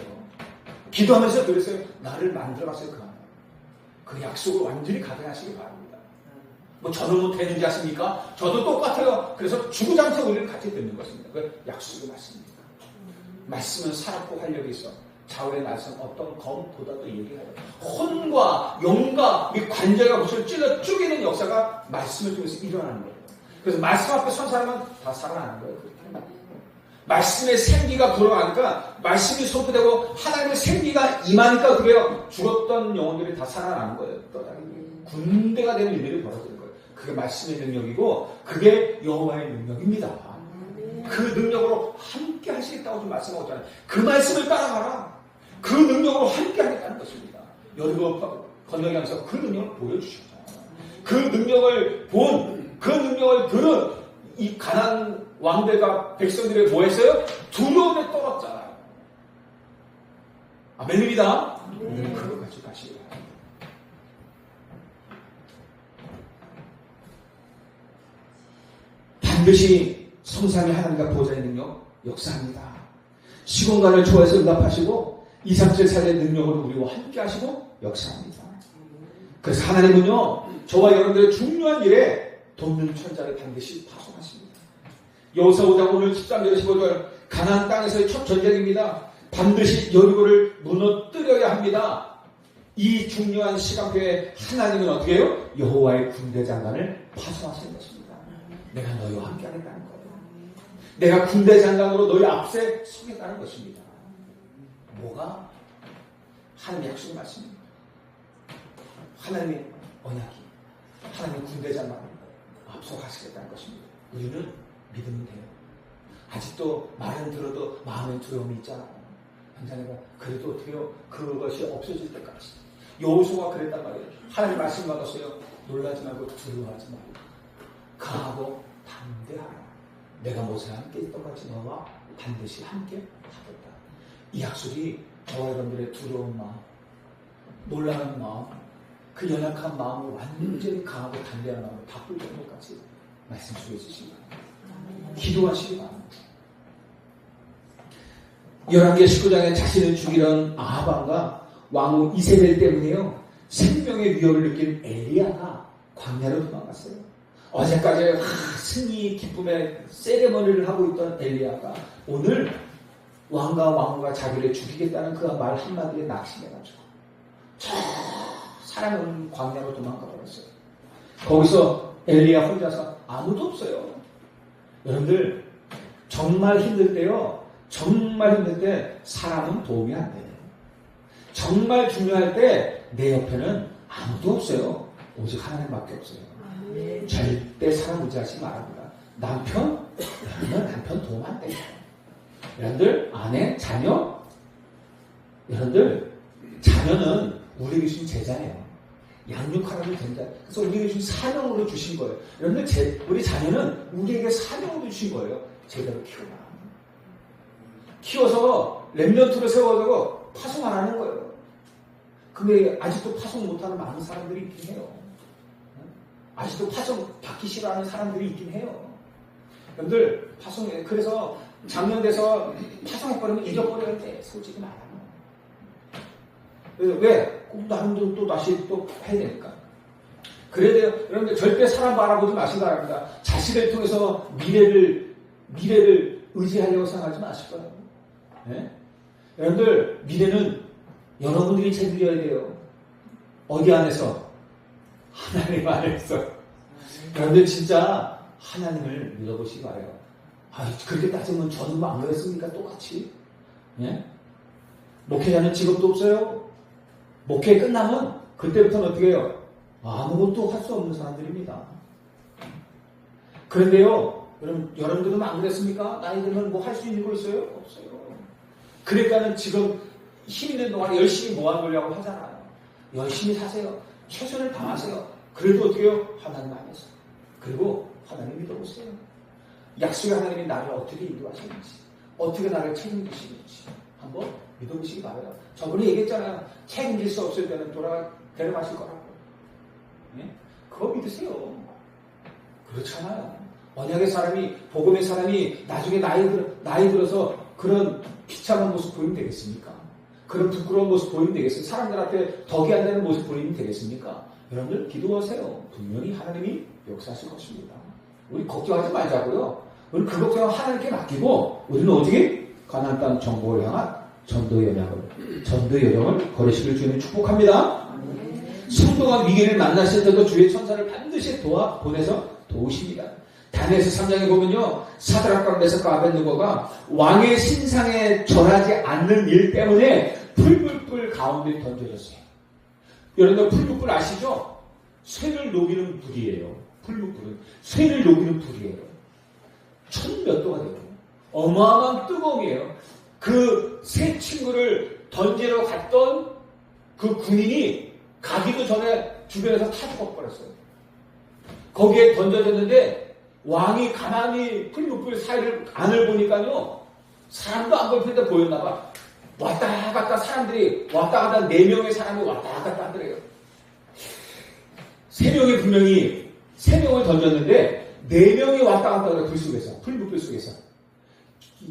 기도하면서 들으세요. 나를 만들어가세요. 그 약속을 완전히 각인하시기 바랍니다. 뭐 저는 뭐 되는지 아십니까? 저도 똑같아요. 그래서 주구장창 우리는 같이 듣는 것입니다. 그 약속이 맞습니다. 말씀은 살았고 활력이 있어. 자울의 말씀 어떤 검보다도 얘기해요. 혼과 영과 이 관절과 무엇을 찔러 쪼개는 역사가 말씀을 통해서 일어나는 거예요. 그래서 말씀 앞에 선 사람은 다 살아나는 거예요. 말씀의 생기가 돌아가니까 말씀이 선포되고 하나님의 생기가 임하니까 어떻게 해요? 죽었던 영혼들이 다 살아나는 거예요. 군대가 되는 일들이 벌어지는 거예요. 그게 말씀의 능력이고 그게 여호와의 능력입니다. 그 능력으로 함께 하시겠다고 좀 말씀하고 있잖아요. 그 말씀을 따라가라. 그 능력으로 함께 하겠다는 것입니다. 여리고 건너가면서 그 능력을 보여주셨잖아요. 그 능력을 그 능력을 들은 이 가나안 왕들과 백성들이 뭐 했어요? 두려움에 떨었잖아요. 아멘입니다. 오늘은 그걸 가지고 가시기 바랍니다. 반드시 성삼위 하나님과 보좌의 능력 역사합니다. 시공간을 초월해서 응답하시고 237살의 능력으로 우리와 함께 하시고 역사합니다. 그래서 하나님은요 저와 여러분들의 중요한 일에 돕는 천자를 반드시 파송하십니다. 여호수아 5장 오늘 13절 15절 가나안 땅에서의 첫 전쟁입니다. 반드시 여리고를 무너뜨려야 합니다. 이 중요한 시간표에 하나님은 어떻게 해요? 여호와의 군대 장관을 파송하시는 것입니다. 내가 너희와 함께 하겠다는 거예요. 내가 군대 장관으로 너희 앞에 서겠다는 것입니다. 뭐가? 하나님의 약속의 말씀입니다. 하나님의 언약이, 하나님의 군대 장관을 앞서가시겠다는 것입니다. 우리는 믿으면 돼요. 아직도 말은 들어도 마음에 두려움이 있잖아요. 현장에가 그래도 어떻게 해요? 그것이 없어질 때까지. 여호수아가 그랬단 말이에요. 하나님 말씀 받았어요. 놀라지 말고 두려워하지 말고 강하고 담대하라. 내가 모세와 함께 있던 같이 너와 반드시 함께 하겠다. 이 약속이 저와 여러분들의 두려운 마음, 놀라는 마음, 그 연약한 마음을 완전히 강하고 담대한 마음으로 바꿀 정도까지 말씀 주게 해주시기 바랍니다. 기도하시기 바랍니다. 11개 19장에 자신을 죽이던 아합왕과 왕후 이세벨 때문에요. 생명의 위협을 느낀 엘리야가 광야로 도망갔어요. 어제까지 승리 기쁨의 세레머니를 하고 있던 엘리야가 오늘 왕과 왕후가 자기를 죽이겠다는 그 말 한마디에 낙심해가지고 저 사람은 광야로 도망가 버렸어요. 거기서 엘리야 혼자서 아무도 없어요. 여러분들 정말 힘들 때요. 정말 힘들 때 사람은 도움이 안 돼요. 정말 중요할 때 내 옆에는 아무도 없어요. 오직 하나님밖에 없어요. 절대 사람 의지하지 말합니다. 남편? 여러분들 남편 도움 안 돼요. 여러분들 아내, 자녀? 여러분들 자녀는 우리에게 주신 제자예요. 양육하라고 된다. 그래서 우리에게 주신 사명으로 주신 거예요. 여러분들 우리 자녀는 우리에게 사명으로 주신 거예요. 제대로 키워라. 키워서 랩런트로 세워가지고 파송 안 하는 거예요. 근데 아직도 파송 못하는 많은 사람들이 있긴 해요. 아직도 파송 받기 싫어하는 사람들이 있긴 해요. 여러분들 파송해. 그래서 작년 돼서 파송해버리면 잊어버려야 돼. 솔직히 말하면. 왜? 꼭 나름대로 또 다시 또 해야 되니까. 그래야 돼요. 여러분들 절대 사람 바라보지 마시기 바랍니다. 자식을 통해서 미래를 의지하려고 생각하지 마실 거예요. 네? 여러분들 미래는 여러분들이 책임져야 돼요. 어디 안에서? 하나님 안에서. 여러분들 진짜 하나님을 믿어보시기 바래요. 그렇게 따지면 저는 뭐 안 그랬습니까? 똑같이. 예? 목회자는 직업도 없어요. 목회 끝나면 그때부터는 어떻게 해요? 아무것도 할 수 없는 사람들입니다. 그런데요, 여러분들은 안 그랬습니까? 나이 들면 뭐 할 수 있는 거 있어요? 없어요. 그러니까는 지금 힘 있는 동안에 열심히 모아놓으려고 하잖아요. 열심히 사세요. 최선을 다하세요. 그래도 어떻게 해요? 하나님 안에서. 그리고 하나님 믿어보세요. 약속의 하나님이 나를 어떻게 인도하시는지, 어떻게 나를 책임지시는지 한번 믿어보시기 바라요. 저번에 얘기했잖아요. 책임질 수 없을 때는 데려가실 거라고. 예? 그거 믿으세요. 그렇잖아요. 언약의 사람이, 복음의 사람이 나중에 나이 들어서 그런 비참한 모습 보이면 되겠습니까? 그런 부끄러운 모습 보이면 되겠어요? 사람들한테 덕이 안 되는 모습 보이면 되겠습니까? 여러분들 기도하세요. 분명히 하나님이 역사하실 것입니다. 우리 걱정하지 말자고요. 우리 그 걱정은 하나님께 맡기고 우리는 어떻게? 가나안 땅 정복을 향한 전도 여정을 걸으시길 주님 축복합니다. 성도가 위기를 만났을 때도 주의 천사를 반드시 보내서 도우십니다. 다니엘서 3장에 보면요, 사드락과 메삭과 아벳느고가 왕의 신상에 절하지 않는 일 때문에 풀불불 가운데 던져졌어요. 여러분들 풀불불 아시죠? 쇠를 녹이는 불이에요. 풀불불은 쇠를 녹이는 불이에요. 1000몇 도가 돼요. 어마어마한 뜨거움이에요. 그 세 친구를 던지러 갔던 그 군인이 가기도 전에 주변에서 타 죽어버렸어요. 거기에 던져졌는데 왕이 가만히 풀불불 사이를 안을 보니까요, 사람도 안 보이는데 보였나봐. 왔다 갔다 사람들이 왔다 갔다 4명의 사람이 왔다 갔다 하더래요. 3명이 분명히 3명을 던졌는데 4명이 왔다 갔다 하더래요. 불 속에서, 풀불불 속에서.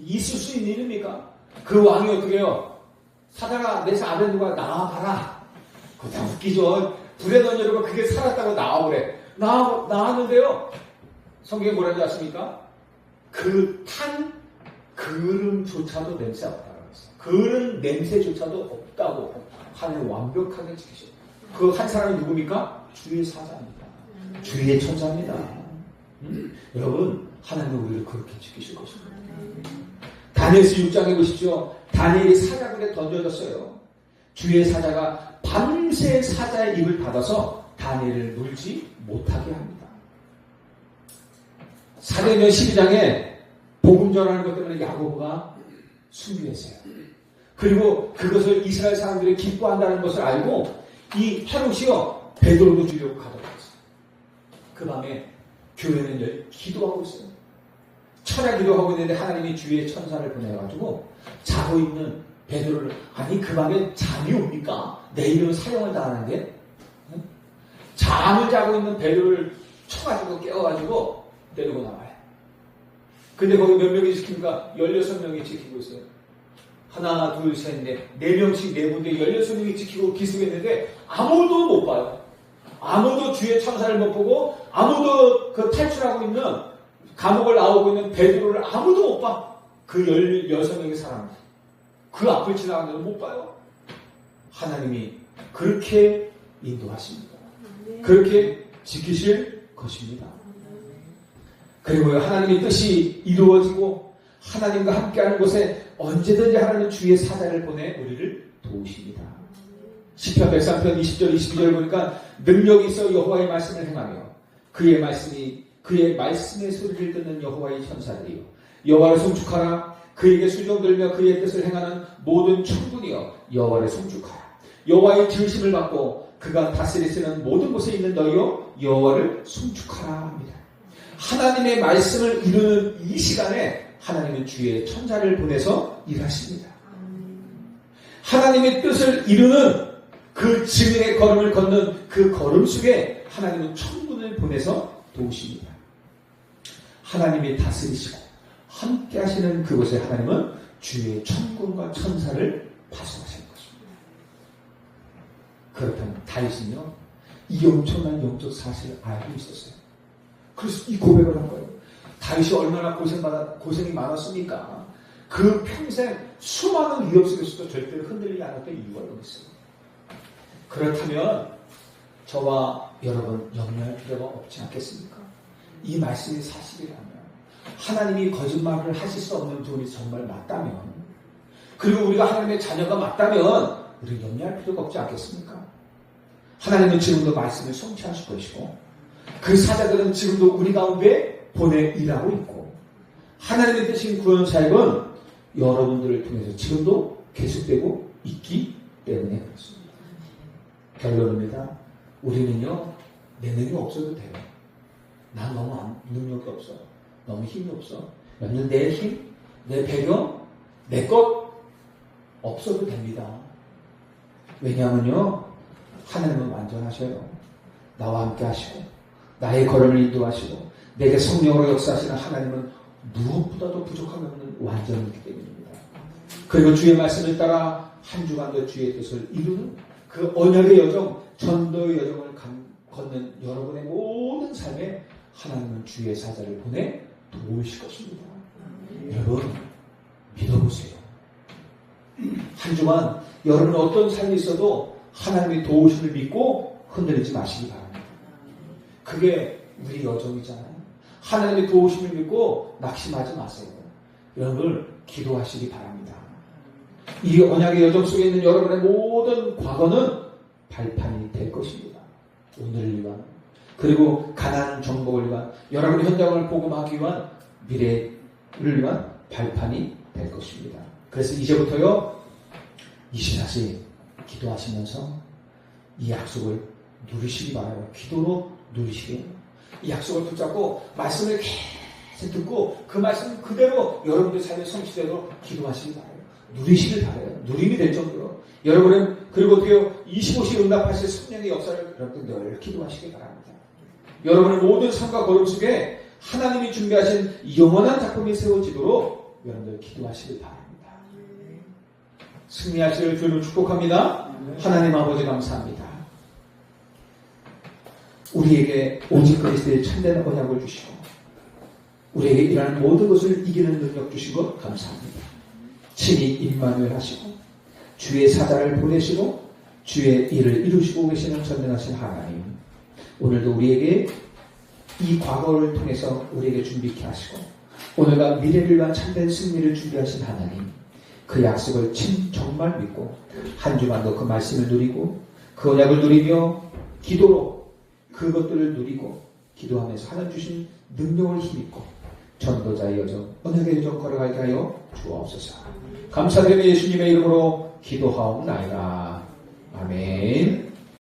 있을 수 있는 일입니까? 그 왕이 어떻게 해요? 사다가 메삭 아벳느고가 나와봐라. 그거 다 웃기죠. 불에 던져놓고 그게 살았다고 나와보래. 나왔는데요. 성경에 뭐라고 하십니까? 그 탄 그름조차도 냄새 없다고 했어요. 그런 냄새조차도 없다고 하나님 완벽하게 지키셔요. 그 한 사람이 누굽니까? 주의 사자입니다. 주의 천사입니다. 여러분, 하나님은 우리를 그렇게 지키실 것입니다. 다니엘서 6장에 보십시오. 다니엘이 사자굴에 던져졌어요. 주의 사자가 밤새 사자의 입을 닫아서 다니엘을 물지 못하게 합니다. 사도행전 12장에 복음 전하는 것 때문에 야고보가 순교했어요. 그리고 그것을 이스라엘 사람들이 기뻐한다는 것을 알고 이 헤롯이요 베드로도 죽이려고 가더라고요. 그 밤에 교회는 기도하고 있어요. 철야 기도하고 있는데 하나님이 주의 천사를 보내가지고 자고 있는 베드로를, 아니 그 밤에 잠이 옵니까? 내일은 사형을 당하는데 잠을 자고 있는 베드로를 쳐가지고 깨워가지고 데리고 나와요. 근데 거기 몇 명이 지킵니까? 16명이 지키고 있어요. 하나, 둘, 셋, 넷, 4명씩 4군데 16명이 지키고 기습했는데 아무도 못 봐요. 아무도 주의 천사를 못 보고 아무도 그 탈출하고 있는 감옥을 나오고 있는 베드로를 아무도 못 봐. 그 16명의 사람 그 앞을 지나가는 못 봐요. 하나님이 그렇게 인도하십니다. 그렇게 지키실 것입니다. 그리고 하나님의 뜻이 이루어지고 하나님과 함께하는 곳에 언제든지 하나님은 주의 사자를 보내 우리를 도우십니다. 시편 103편 20절 22절 보니까 능력이 있어 여호와의 말씀을 행하며 그의 말씀의 소리를 듣는 여호와의 천사들이요 여호와를 송축하라. 그에게 수종 들며 그의 뜻을 행하는 모든 천군이여 여호와를 송축하라. 여호와의 지으심을 받고 그가 다스리시는 모든 곳에 있는 너희여 여호와를 송축하라 합니다. 하나님의 말씀을 이루는 이 시간에 하나님은 주의 천사를 보내서 일하십니다. 하나님의 뜻을 이루는 그 증인의 걸음을 걷는 그 걸음 속에 하나님은 천군을 보내서 도우십니다. 하나님이 다스리시고 함께 하시는 그곳에 하나님은 주의 천군과 천사를 파송하시는 것입니다. 그렇다면 다윗은요 이 엄청난 영적 사실을 알고 있었어요. 그래서 이 고백을 한 거예요. 다윗이 얼마나 고생이 많았습니까? 그 평생 수많은 위협 속에서도 절대로 흔들리지 않았던 이유가 여기 있어요. 그렇다면 저와 여러분 염려할 필요가 없지 않겠습니까? 이 말씀이 사실이라면, 하나님이 거짓말을 하실 수 없는 분이 정말 맞다면, 그리고 우리가 하나님의 자녀가 맞다면 우리는 염려할 필요가 없지 않겠습니까? 하나님은 지금도 말씀을 성취하실 것이고 그 사자들은 지금도 우리 가운데 보내 일하고 있고 하나님의 뜻인 구원 사역은 여러분들을 통해서 지금도 계속되고 있기 때문에 그렇습니다. 결론입니다. 우리는요 내 능력이 없어도 돼요. 난 너무 능력이 없어. 너무 힘이 없어. 여러분 내 힘, 내 배경, 내 것 없어도 됩니다. 왜냐하면요 하나님은 완전하셔요. 나와 함께 하시고 나의 걸음을 인도하시고 내게 성령으로 역사하시는 하나님은 무엇보다도 부족함이 없는 완전이기 때문입니다. 그리고 주의 말씀을 따라 한 주간도 주의 뜻을 이루는 그 언약의 여정, 전도의 여정을 걷는 여러분의 모든 삶에 하나님은 주의 사자를 보내 도우실 것입니다. 여러분 믿어보세요. 한 주간 여러분 어떤 삶이 있어도 하나님의 도우심을 믿고 흔들리지 마시기 바랍니다. 그게 우리 여정이잖아요. 하나님의 도우심을 믿고 낙심하지 마세요. 여러분 기도하시기 바랍니다. 이 언약의 여정 속에 있는 여러분의 모든 과거는 발판이 될 것입니다. 오늘을 위한, 그리고 가난 정복을 위한, 여러분의 현장을 복음하기 위한, 미래를 위한 발판이 될 것입니다. 그래서 이제부터요 24시 기도하시면서 이 약속을 누리시기 바라요. 기도로 누리시게. 이 약속을 붙잡고 말씀을 계속 듣고 그 말씀 그대로 여러분들 삶의 성취되도록 기도하시기 바라요. 누리시길 바라요. 누림이 될 정도로. 여러분은 그리고 어떻게요? 25시 응답하실 성령의 역사를 여러분들 늘 기도하시기 바랍니다. 여러분의 모든 삶과 걸음 속에 하나님이 준비하신 영원한 작품이 세워지도록 여러분들 기도하시길 바랍니다. 승리하시길 주님을 축복합니다. 하나님 아버지 감사합니다. 우리에게 오직 그리스도의 참된 언약을 주시고 우리에게 일하는 모든 것을 이기는 능력 주신 것 감사합니다. 친히 임마누엘 하시고 주의 사자를 보내시고 주의 일을 이루시고 계시는 전능하신 하나님, 오늘도 우리에게 이 과거를 통해서 우리에게 준비케 하시고 오늘과 미래를 위한 참된 승리를 준비하신 하나님, 그 약속을 정말 믿고 한 주간도 그 말씀을 누리고 그 언약을 누리며 기도로 그것들을 누리고 기도하면서 하나님 주신 능력을 힘입고 전도자의 여정, 언약의 여정 걸어가게 하여 주옵소서. 감사드리며 예수님의 이름으로 기도하옵나이다. 아멘.